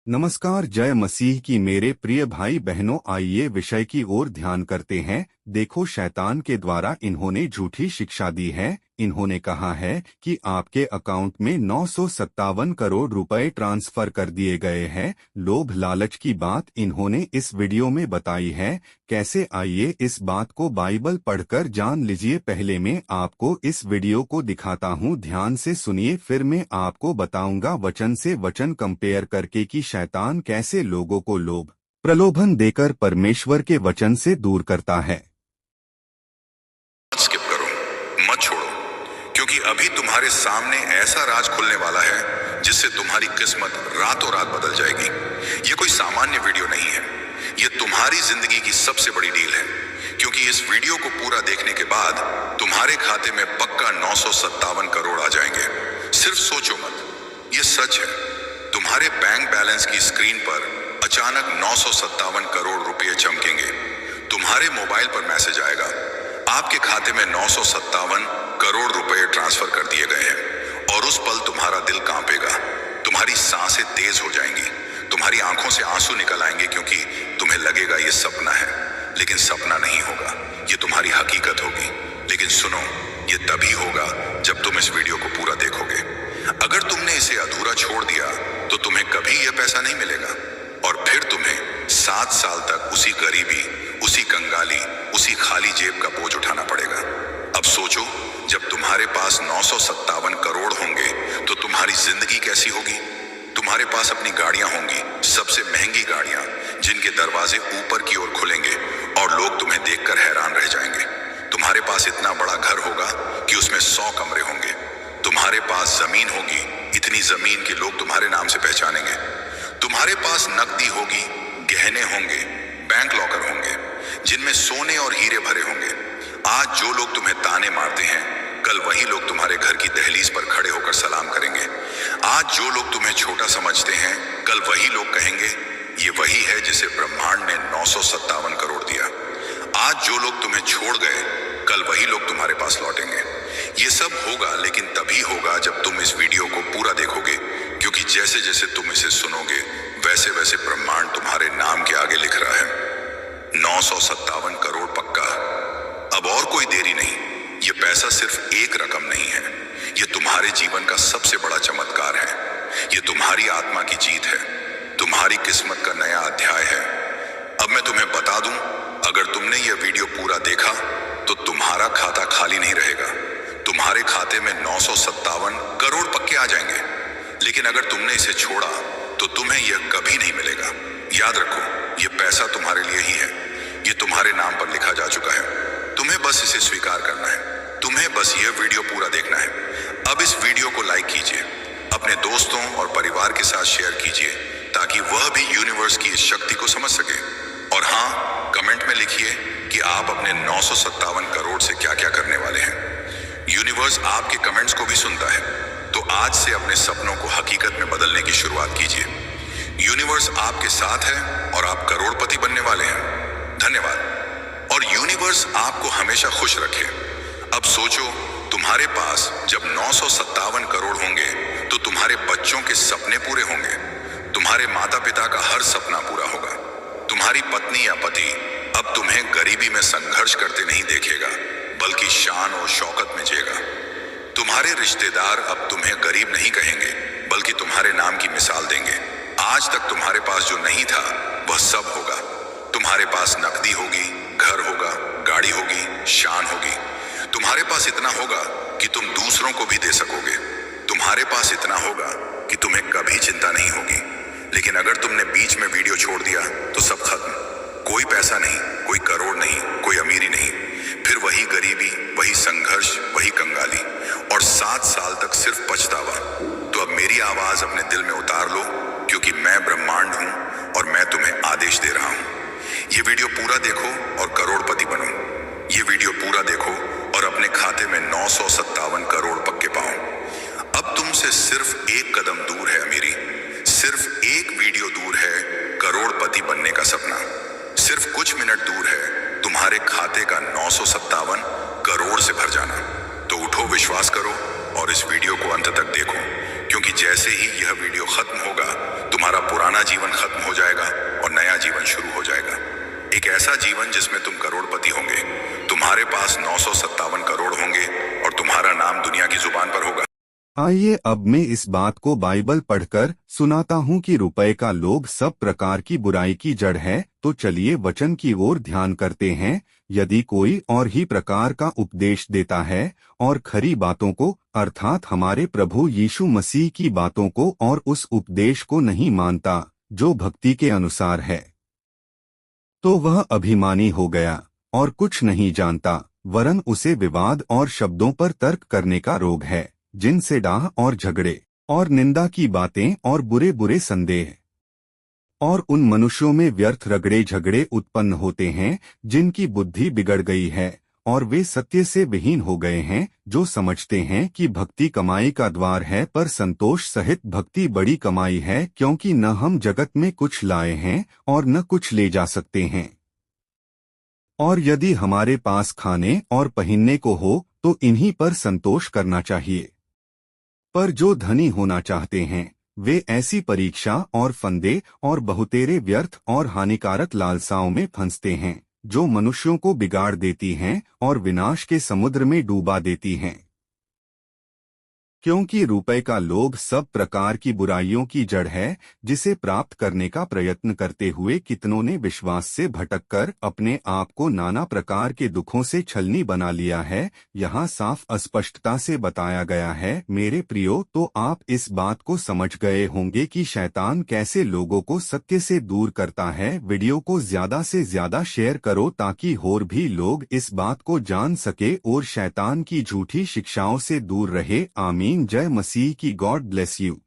नमस्कार, जय मसीह की मेरे प्रिय भाई बहनों। आइए विषय की ओर ध्यान करते हैं। देखो, शैतान के द्वारा इन्होंने झूठी शिक्षा दी है। इन्होंने कहा है कि आपके अकाउंट में 957 करोड़ रुपए ट्रांसफर कर दिए गए हैं। लोभ लालच की बात इन्होंने इस वीडियो में बताई है। कैसे, आइए इस बात को बाइबल पढ़कर जान लीजिए। पहले मैं आपको इस वीडियो को दिखाता हूँ, ध्यान से सुनिए, फिर मैं आपको बताऊंगा वचन से वचन कंपेयर करके कि शैतान कैसे लोगों को लोभ प्रलोभन देकर परमेश्वर के वचन से दूर करता है। स्किप करो, मत छोड़ो, क्योंकि अभी तुम्हारे सामने ऐसा राज खुलने वाला है जिससे तुम्हारी किस्मत रातों रात बदल जाएगी। ये कोई सामान्य वीडियो नहीं है, ये तुम्हारी जिंदगी की सबसे बड़ी डील है। क्योंकि इस वीडियो को पूरा देखने के बाद तुम्हारे खाते में पक्का 957 करोड़ आ जाएंगे। सिर्फ सोचो मत, ये सच है। तुम्हारे बैंक बैलेंस की स्क्रीन पर अचानक 957 करोड़ रुपए चमकेंगे। तुम्हारे मोबाइल पर मैसेज आएगा, आपके खाते में 957 करोड़ रुपए ट्रांसफर कर दिए गए हैं। और उस पल तुम्हारा दिल कांपेगा, तुम्हारी सांसें तेज हो जाएंगी, तुम्हारी आंखों से आंसू निकल आएंगे, क्योंकि तुम्हें लगेगा ये सपना है। लेकिन सपना नहीं होगा, ये तुम्हारी हकीकत होगी। लेकिन सुनो, ये तभी होगा जब तुम इस वीडियो को पूरा देखोगे। अगर तुमने इसे अधूरा छोड़ दिया तो तुम्हें कभी यह पैसा नहीं मिलेगा, और फिर तुम्हें 7 साल तक उसी गरीबी, उसी कंगाली, उसी खाली जेब का बोझ उठाना पड़ेगा। अब सोचो, जब तुम्हारे पास 957 करोड़ होंगे तो तुम्हारी जिंदगी कैसी होगी। तुम्हारे पास अपनी गाड़ियां होंगी, सबसे महंगी गाड़ियां, जिनके दरवाजे ऊपर की ओर खुलेंगे और लोग तुम्हें देखकर हैरान रह जाएंगे। तुम्हारे पास इतना बड़ा घर होगा कि उसमें 100 कमरे होंगे। तुम्हारे पास जमीन होगी, इतनी जमीन कि लोग तुम्हारे नाम से पहचानेंगे। तुम्हारे पास नकदी होगी, गहने होंगे, बैंक लॉकर होंगे, जिनमें सोने और हीरे भरे होंगे। आज जो लोग तुम्हें ताने मारते हैं, कल वही लोग तुम्हारे घर की दहलीज पर खड़े होकर सलाम करेंगे। आज जो लोग तुम्हें छोटा समझते हैं, कल वही लोग कहेंगे, ये वही है जिसे ब्रह्मांड ने 957 करोड़ दिया। आज जो लोग तुम्हें छोड़ गए, कल वही लोग तुम्हारे पास लौटेंगे। ये सब होगा, लेकिन तभी होगा जब तुम इस वीडियो को पूरा देखोगे, क्योंकि जैसे जैसे तुम इसे सुनोगे, वैसे वैसे ब्रह्मांड तुम्हारे नाम के आगे लिख रहा है 957 करोड़ पक्का। अब और कोई देरी नहीं। ये पैसा सिर्फ एक रकम नहीं है, ये तुम्हारे जीवन का सबसे बड़ा चमत्कार है। ये तुम्हारी आत्मा की जीत है, तुम्हारी किस्मत का नया अध्याय है। अब मैं तुम्हें बता दूं, अगर तुमने ये वीडियो पूरा देखा तो तुम्हारा खाता खाली नहीं रहेगा। तुम्हारे खाते में 957 करोड़ पक्के आ जाएंगे। लेकिन अगर तुमने इसे छोड़ा तो तुम्हें यह कभी नहीं मिलेगा। याद रखो, यह पैसा तुम्हारे लिए ही है, यह तुम्हारे नाम पर लिखा जा चुका है। तुम्हें बस इसे स्वीकार करना है, तुम्हें बस यह वीडियो पूरा देखना है। अब इस वीडियो को लाइक कीजिए, अपने दोस्तों और परिवार के साथ शेयर कीजिए, ताकि वह भी यूनिवर्स की इस शक्ति को समझ सके। और हाँ, कमेंट में लिखिए कि आप अपने 957 करोड़ से क्या क्या करने वाले हैं। यूनिवर्स आपके कमेंट्स को भी सुनता है, तो आज से अपने सपनों को हकीकत में बदलने की शुरुआत कीजिए। यूनिवर्स आपके साथ है और आप करोड़पति बनने वाले हैं। धन्यवाद। और यूनिवर्स आपको हमेशा खुश रखे। अब सोचो, तुम्हारे पास जब 957 करोड़ होंगे तो तुम्हारे बच्चों के सपने पूरे होंगे, तुम्हारे माता पिता का हर सपना पूरा होगा। तुम्हारी पत्नी या पति अब तुम्हें गरीबी में संघर्ष करते नहीं देखेगा, बल्कि शान और शौकत में जिएगा। तुम्हारे रिश्तेदार अब तुम्हें गरीब नहीं कहेंगे, बल्कि तुम्हारे नाम की मिसाल देंगे। आज तक तुम्हारे पास जो नहीं था, वह सब होगा। तुम्हारे पास नकदी होगी, घर होगा, गाड़ी होगी, शान होगी। तुम्हारे पास इतना होगा कि तुम दूसरों को भी दे सकोगे। तुम्हारे पास इतना होगा कि तुम्हें कभी चिंता नहीं होगी। लेकिन अगर तुमने बीच में वीडियो छोड़ दिया तो सब खत्म। कोई पैसा नहीं, कोई करोड़ नहीं, कोई अमीरी नहीं, फिर वही गरीबी, वही संघर्ष, वही कंगाली, और 7 साल तक सिर्फ पछतावा। तो अब मेरी आवाज अपने दिल में उतार लो, क्योंकि मैं ब्रह्मांड हूं और मैं तुम्हें आदेश दे रहा हूं। ये वीडियो पूरा देखो और करोड़पति बनो। ये वीडियो पूरा देखो और अपने खाते में 957 करोड़ पक्के पाओ। अब तुमसे सिर्फ एक कदम दूर है अमीरी, सिर्फ एक वीडियो दूर है करोड़पति बनने का सपना। सिर्फ कुछ मिनट दूर है तुम्हारे खाते का 957 करोड़ से भर जाना। तो उठो, विश्वास करो और इस वीडियो को अंत तक देखो, क्योंकि क्योंकि जैसे ही यह वीडियो खत्म होगा तुम्हारा पुराना जीवन खत्म हो जाएगा और नया जीवन शुरू हो जाएगा। एक ऐसा जीवन जिसमें तुम करोड़पति होंगे, तुम्हारे पास 957 करोड़ होंगे और तुम्हारा नाम दुनिया की जुबान पर होगा। आइए अब मैं इस बात को बाइबल पढ़कर सुनाता हूँ कि रुपए का लोभ सब प्रकार की बुराई की जड़ है। तो चलिए वचन की ओर ध्यान करते हैं। यदि कोई और ही प्रकार का उपदेश देता है और खरी बातों को अर्थात हमारे प्रभु यीशु मसीह की बातों को और उस उपदेश को नहीं मानता जो भक्ति के अनुसार है, तो वह अभिमानी हो गया और कुछ नहीं जानता, वरन उसे विवाद और शब्दों पर तर्क करने का रोग है, जिनसे डाह और झगड़े और निंदा की बातें और बुरे बुरे संदेह और उन मनुष्यों में व्यर्थ रगड़े झगड़े उत्पन्न होते हैं जिनकी बुद्धि बिगड़ गई है और वे सत्य से विहीन हो गए हैं, जो समझते हैं कि भक्ति कमाई का द्वार है, पर संतोष सहित भक्ति बड़ी कमाई है, क्योंकि न हम जगत में कुछ लाए हैं और न कुछ ले जा सकते हैं। और यदि हमारे पास खाने और पहनने को हो तो इन्हीं पर संतोष करना चाहिए। पर जो धनी होना चाहते हैं वे ऐसी परीक्षा और फंदे और बहुतेरे व्यर्थ और हानिकारक लालसाओं में फंसते हैं, जो मनुष्यों को बिगाड़ देती हैं और विनाश के समुद्र में डूबा देती हैं। क्योंकि रुपए का लोभ सब प्रकार की बुराइयों की जड़ है, जिसे प्राप्त करने का प्रयत्न करते हुए कितनों ने विश्वास से भटककर अपने आप को नाना प्रकार के दुखों से छलनी बना लिया है। यहाँ साफ स्पष्टता से बताया गया है मेरे प्रियो, तो आप इस बात को समझ गए होंगे कि शैतान कैसे लोगों को सत्य से दूर करता है। वीडियो को ज्यादा से ज्यादा शेयर करो ताकि और भी लोग इस बात को जान सके और शैतान की झूठी शिक्षाओं से दूर रहे। आमीन। जय मसीह की। God bless you.